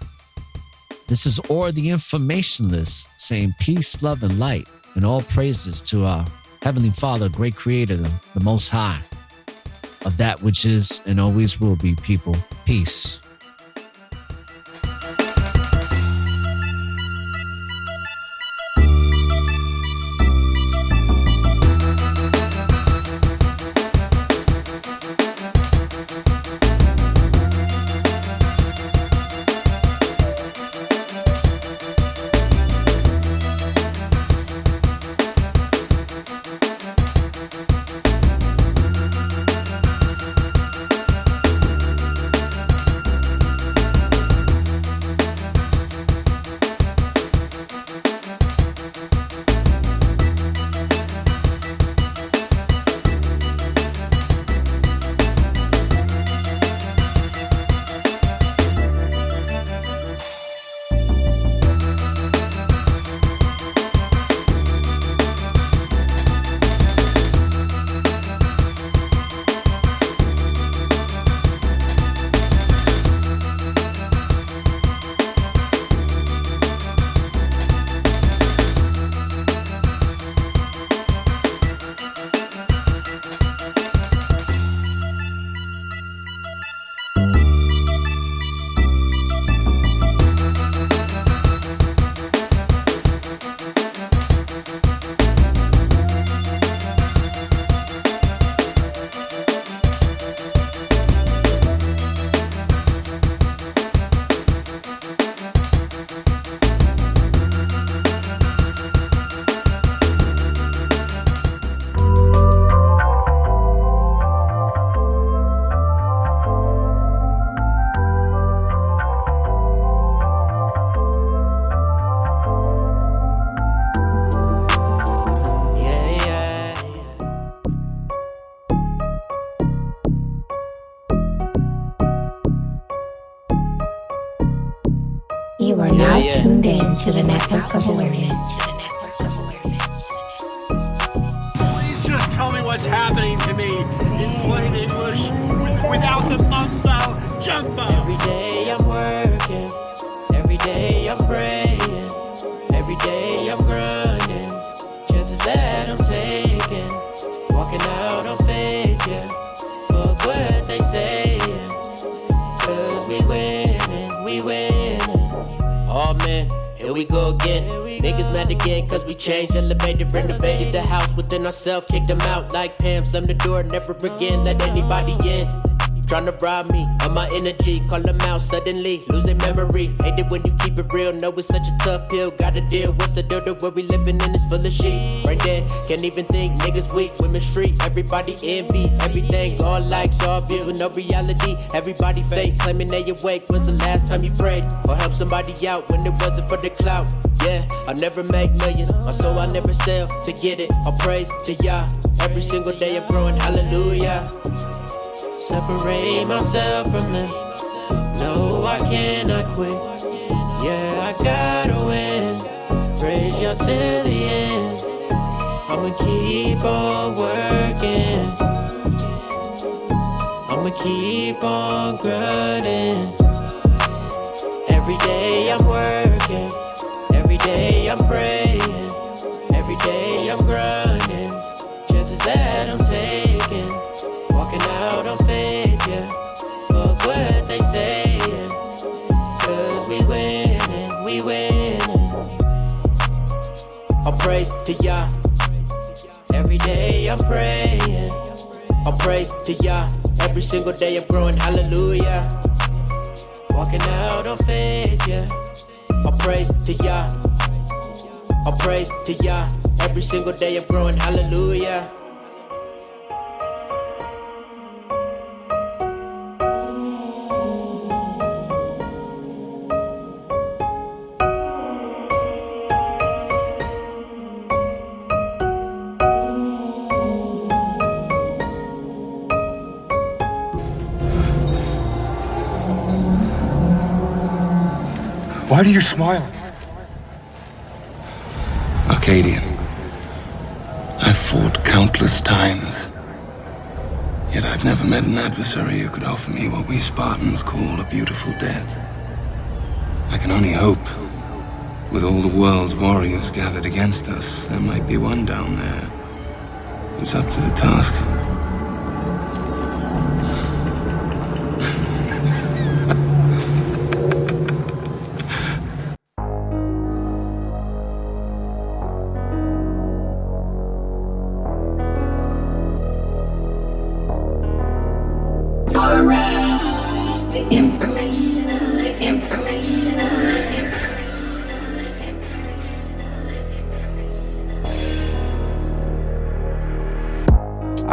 This is Or the Informationless saying peace, love, and light, and all praises to our Heavenly Father, great creator, the Most High of that which is and always will be, people. Peace. You are now tuned in to the network of awareness. Please just tell me what's happening to me in plain English without the mumbo jumbo. Every day I'm working, every day I'm praying, every day I'm grinding. Chances that I'm taking, walking out on faith, yeah. Fuck what they saying, 'cause we winning, we winning. Oh man, here we go again. Niggas mad again, 'cause we changed, elevated, renovated the house within ourselves, kicked them out like Pam, slammed the door, never again let anybody in. Tryna rob me of my energy, call them out suddenly, losing memory. Hate it when you keep it real, know it's such a tough pill. Gotta deal, what's the deal? The world we living in is full of shit. Right there, can't even think, niggas weak, women street. Everybody envy, everything, all likes, all views, with no reality. Everybody fake, claiming they awake. When's the last time you prayed? Or helped somebody out when it wasn't for the clout? Yeah, I never make millions, my soul I never sell. To get it, I'll praise to Yah. Every single day I'm growing, hallelujah. Separate myself from them. No, I cannot quit. Yeah, I gotta win. Praise you till the end. I'ma keep on working. I'ma keep on grinding. Every day I'm working. Every day I'm praying. Every day I'm grinding. Chances that I'm taking, walking out on faith, yeah. Fuck what they saying, 'cause we winning, we winning. I'll praise to Yah. Every day I'm praying. I'll praise to Yah. Every single day I'm growing, hallelujah. Walking out on faith, yeah. I'll praise to Yah. I'll praise to Yah. Every single day I'm growing, hallelujah. Why do you smile? Arcadian, I've fought countless times. Yet I've never met an adversary who could offer me what we Spartans call a beautiful death. I can only hope, with all the world's warriors gathered against us, there might be one down there who's up to the task.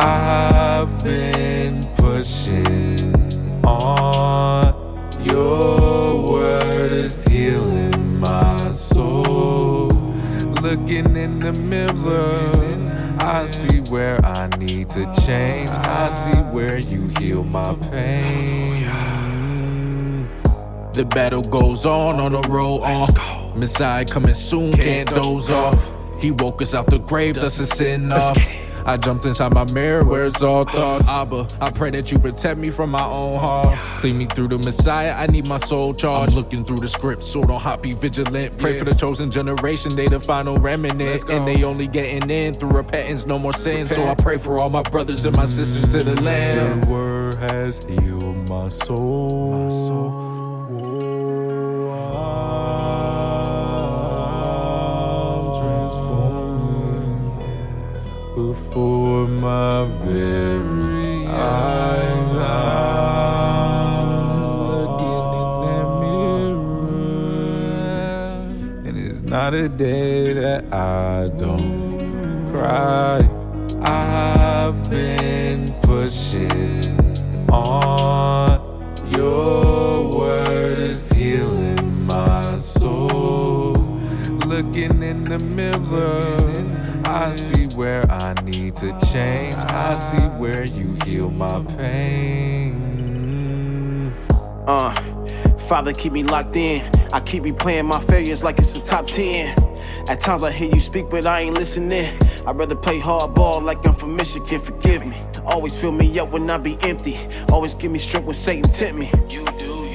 I've been pushing on. Your word is healing my soul. Looking in the mirror, I see where I need to change. I see where you heal my pain. The battle goes on the road on. Messiah coming soon, can't doze off. He woke us out the grave, dust is sitting off. I jumped inside my mirror where it's all thoughts. Abba, I pray that you protect me from my own heart. Clean me through the Messiah, I need my soul charged. I'm looking through the script, so don't hop, be vigilant. Pray for the chosen generation, they the final remnant. And they only getting in through repentance, no more sin. So I pray for all my brothers and my sisters to the land. Your word has healed my soul. Before my very eyes, I'm looking in that mirror, and it's not a day that I don't cry. I've been pushing on. Your word is healing my soul. Looking in the mirror, I see where I need to change. I see where you heal my pain. Father, keep me locked in. I keep replaying my failures like it's a top 10. At times I hear you speak, but I ain't listening. I'd rather play hardball like I'm from Michigan, forgive me. Always fill me up when I be empty. Always give me strength when Satan tempt me. You do.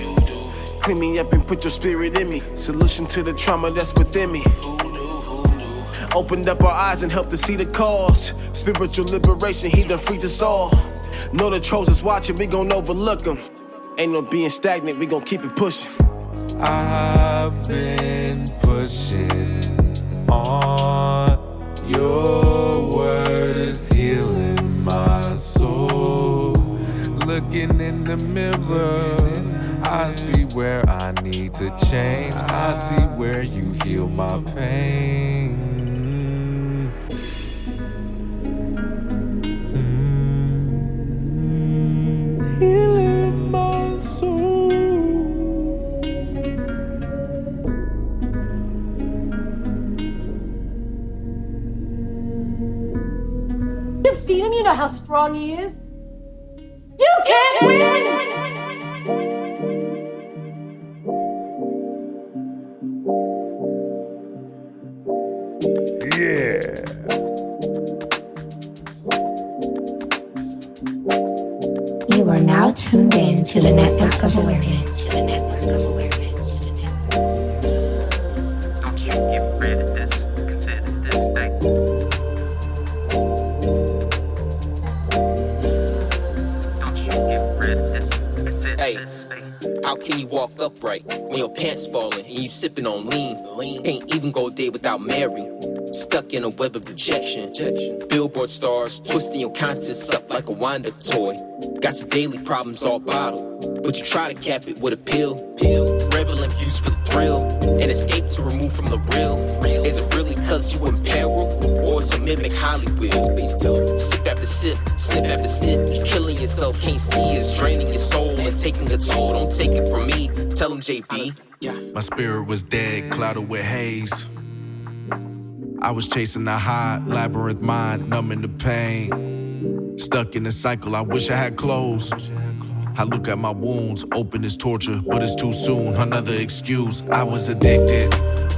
Clean me up and put your spirit in me. Solution to the trauma that's within me. Opened up our eyes and helped to see the cause. Spiritual liberation, he done freed us all. Know the trolls is watching, we gon' overlook them. Ain't no being stagnant, we gon' keep it pushing. I've been pushing on. Your word is healing my soul. Looking in the mirror, I see where I need to change. I see where you heal my pain. Healing my soul. You've seen him, you know how strong he is. You can't win! Yeah. You are now tuned in to the network of awareness. Don't you get rid of this. Consider this thing. Don't you get rid of this. Consider this thing. How can you walk upright when your pants falling and you sipping on lean? Can't even go a day without Mary. Stuck in a web of rejection. Billboard stars twisting your conscience up like a wind-up toy. Got your daily problems all bottled, but you try to cap it with a pill. Reveling views for the thrill, and escape to remove from the real. Is it really cause you in peril, or it's a mimic Hollywood? Please tell me. Sip after sip, snip after snip. You're killing yourself, can't see it's draining your soul and taking a toll. Don't take it from me, tell him JB. My spirit was dead, clouded with haze. I was chasing a high, labyrinth mind, numbing the pain. Stuck in a cycle I wish I had closed. I look at my wounds, open as torture, but it's too soon. Another excuse, I was addicted.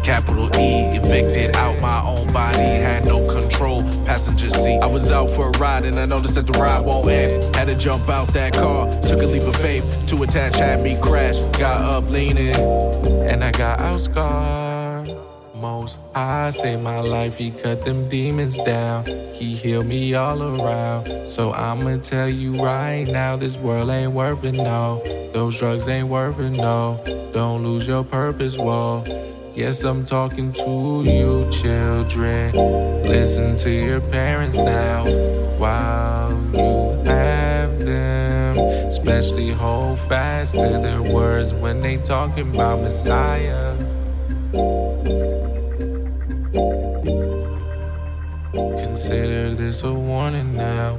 Capital E, evicted out my own body, had no control, passenger seat. I was out for a ride and I noticed that the ride won't end. Had to jump out that car, took a leap of faith. Too attached, had me crash, got up leaning, and I got out scarred. Most I saved my life, he cut them demons down. He healed me all around. So I'ma tell you right now, this world ain't worth it, no. Those drugs ain't worth it, no. Don't lose your purpose, whoa. Yes, I'm talking to you, children. Listen to your parents now while you have them. Especially hold fast to their words when they talking about Messiah. Consider this a warning now.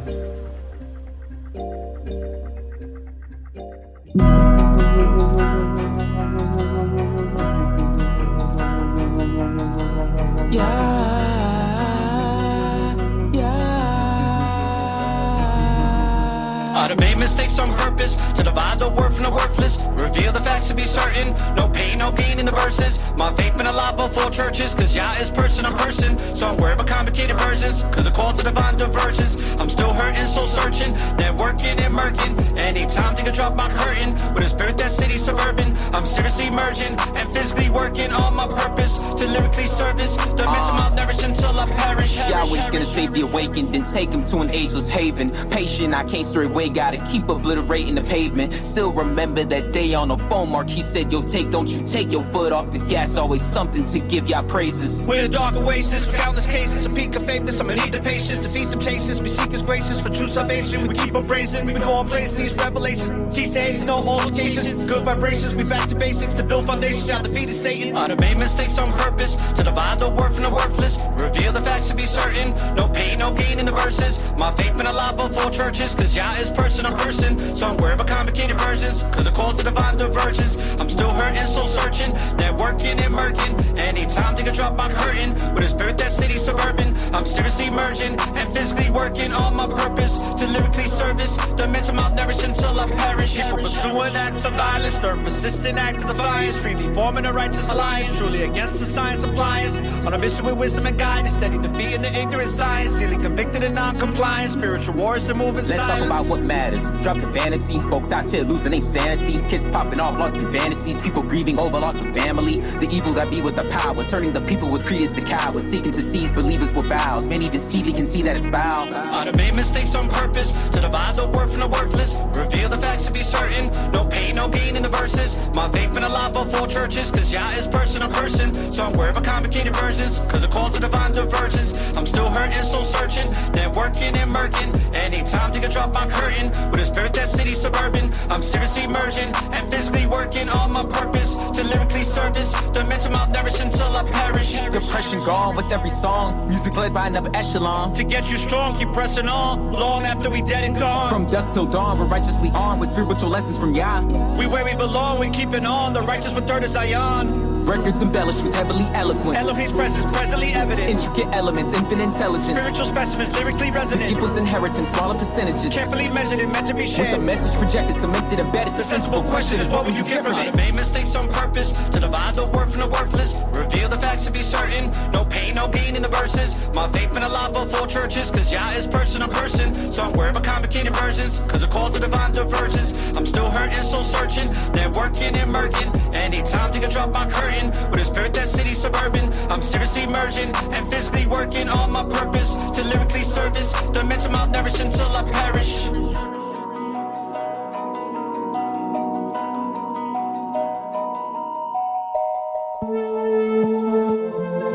I done made mistakes on purpose to divide the word from the worthless. Reveal the facts to be certain. No pain, no gain in the verses. My faith been a lot before churches, cause Yah is person on person. So I'm worried about complicated versions, cause the call to divine divergence. I'm still hurting, soul searching, networking and murking. Anytime think I drop my curtain, with a spirit that city suburban. I'm seriously merging and physically working on my purpose to lyrically service the mental malnourished until I perish. Yahweh's gonna save the awakened, then take him to an ageless haven. Patient, I can't stray away, gotta keep obliterating the pavement. Still remember that day on the phone, Mark, he said, yo, don't you take your foot off the gas. Always something to give y'all praises. We're the dark oasis, for countless cases, a peak of faithless. I'ma need the patience, defeat them chases. We seek his graces for true salvation. We keep on praising, we go on blazing these revelations. Cease to hate, no altercations. Good vibrations, we back to basics to build foundations. Y'all defeated Satan. I done made mistakes on purpose to divide the word from the worthless. Reveal the facts to be certain. No pain, no gain in the verses. My faith been a lot before churches, cause Yah is person on person. So I'm worried about complicated versions, cause the call to divine divergence. I'm still hurting, soul searching, networking and murking. Anytime think I drop my curtain, with a spirit that city suburban. I'm seriously merging and physically working on my purpose to lyrically service the mental malnourished until I perish. People pursuing acts of violence, third persistent act of defiance, freely forming a righteous alliance, truly against the science appliance. On a mission with wisdom and guidance, steady defeating the ignorant science, sealing convicted and non-compliant. Spiritual wars to move in Let's silence. talk about what matters. Drop the vanity, folks out here losing their sanity. Kids popping off, lost in fantasies. People grieving over loss of family. The evil that be with the power, turning the people with credence to cowards, seeking to seize believers with vows. Man, even Stevie can see that it's foul. I done made mistakes on purpose to divide the word from the worthless. Reveal the facts to be certain. No pain, no gain in the verses. My faith been a lot before churches, cause Yah is person on person. So I'm worried about complicated versions, cause the call to divine divergence. I'm still hurting, soul searching, networking and murking. Anytime think I drop my curtain, with a spirit that city suburban. I'm seriously merging and physically working on my purpose to lyrically service the mental malnourished until I perish. Depression gone with every song. Music led by another echelon. To get you strong, keep pressing on, long after we dead and gone. From dusk till dawn, we're righteously armed with spiritual lessons from Yah. We where we belong, we keep it on. The righteous with third is Zion. Records embellished with heavenly eloquence. Elohim's presence presently evident. Intricate elements, infinite intelligence. Spiritual specimens lyrically resonant. The people's inheritance, smaller percentages. Carefully measured and meant to be shared. With the message projected, cemented, embedded. The sensible question is, what will you get from it? I done made mistakes on purpose to divide the word from the worthless. Reveal the facts to be certain. No pain, no gain in the verses. My faith been a lot before churches, cause Yah is person on person. So I'm worried about complicated versions, cause the call to divine divergence. I'm still hurting, soul searching, networking and murking. Anytime think I drop my curtain, with a spirit that city suburban. I'm seriously merging and physically working on my purpose to lyrically service the mental malnourished until I perish.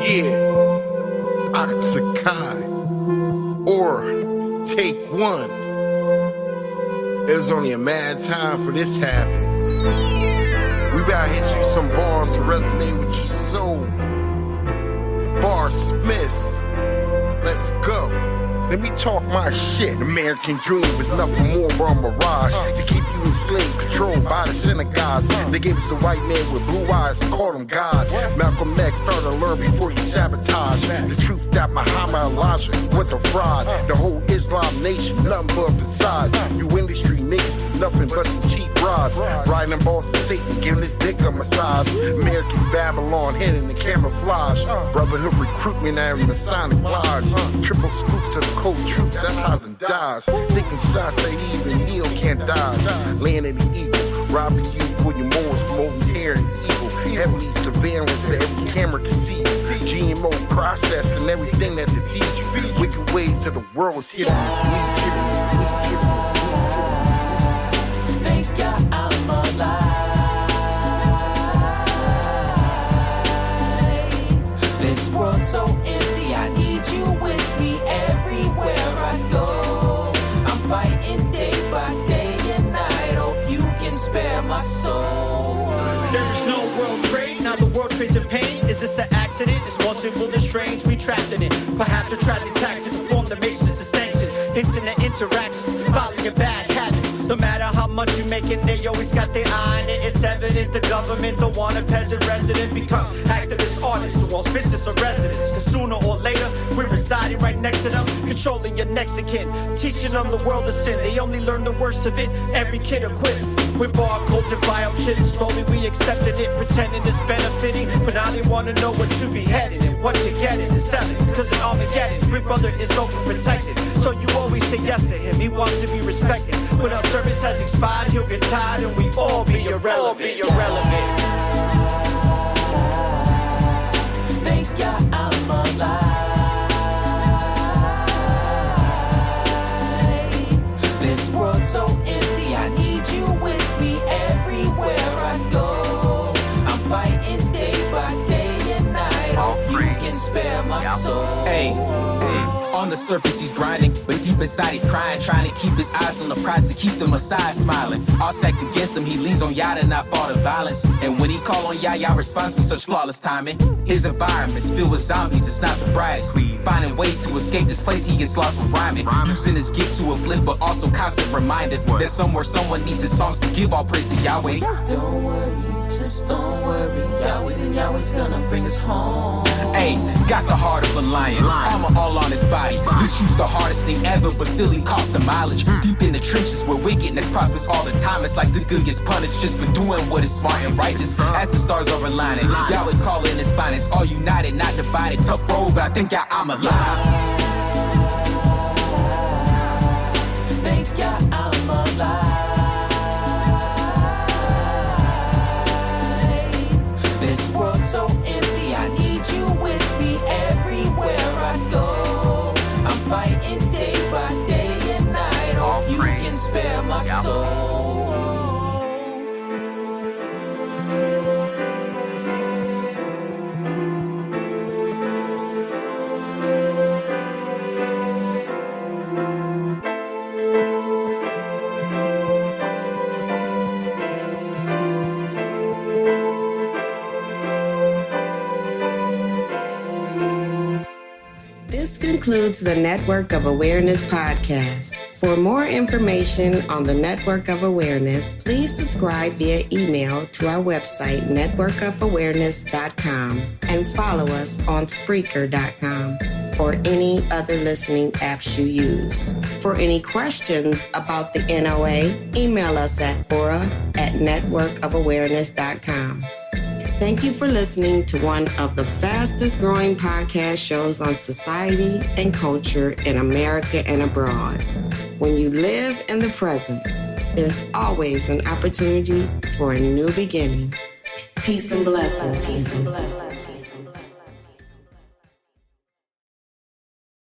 Yeah, Oxakai, or take one. It was only a mad time for this to happen. We about to hit you some bars to resonate with your soul. Bar Smiths, let's go. Let me talk my shit. American dream was nothing more but a mirage to keep you enslaved, controlled by the synagogues. They gave us a white man with blue eyes, called him God. Malcolm X started to learn before he sabotaged the truth that Muhammad Elijah was a fraud. The whole Islam nation, nothing but a facade. You industry niggas is nothing but some cheap rods. Riding balls of Satan, giving his dick a massage. America's Babylon, hidden in camouflage. Brotherhood recruitment and Masonic lodge. Triple scoops of the cold truth, that's how them dies. Taking shots that even Neil can't dodge. Land of the eagle, robbing you for your morals, promoting hair and evil. Heavily surveillance that every camera can see. GMO processing everything that they feed you. Wicked ways to the world is here to mislead you. Thank God I'm alive. This world's so empty, I need you with me everywhere I go. I'm fighting day by day and night. Hope you can spare my soul. There is no world trade, now the world trades in pain. Is this an accident? It's more simple than strange, we trapped in it. Perhaps a tragic tactic to form that makes us the sanctions. Internet interactions, following bad habits. No matter how much you making, they always got their eye on it. It's evident the government don't want a peasant resident become activist artists who owns business or residence. Cause sooner or later, we're residing right next to them, controlling your next of kin, teaching them the world of sin. They only learn the worst of it, every kid equipped with barcodes and biochips. Slowly we accepted it, pretending it's benefiting. But now they wanna know what you be heading and what you're getting and selling. Cause in Armageddon, your brother is overprotected. So you always say yes to him, he wants to be respected. When our service has expired, he'll get tired and we all be irrelevant. Thank God I'm alive. This world's so empty, I need you with me everywhere I go. I'm fighting day by day and night. Hope you can spare my soul. Hey. On the surface he's grinding, but deep inside he's crying, trying to keep his eyes on the prize to keep the Messiah smiling. All stacked against him, he leans on Yah to not fall to violence. And when he call on Yah, Yah responds with such flawless timing. His environment's filled with zombies, it's not the brightest. Finding ways to escape this place, he gets lost with rhyming. Using his gift to uplift, but also constant reminder that somewhere someone needs his songs to give all praise to Yahweh. Don't worry, just don't worry. Yahweh, then Yahweh's gonna bring us home. Hey, got the heart of a lion, armor all on his body. This shoot's the hardest thing ever, but still he costs the mileage. Deep in the trenches where wickedness prospers all the time. It's like the good gets punished just for doing what is smart and righteous. As the stars are aligning, Yahweh's calling his finest. All united, not divided. Tough road, but I think I'm alive. Thank God I'm alive. This world's so empty, I need you with me everywhere I go. I'm fighting day by day and night. Hope you can spare my soul. This concludes the Network of Awareness podcast. For more information on the Network of Awareness, please subscribe via email to our website, networkofawareness.com, and follow us on Spreaker.com or any other listening apps you use. For any questions about the NOA, email us at aura@networkofawareness.com. Thank you for listening to one of the fastest growing podcast shows on society and culture in America and abroad. When you live in the present, there's always an opportunity for a new beginning. Peace and blessings.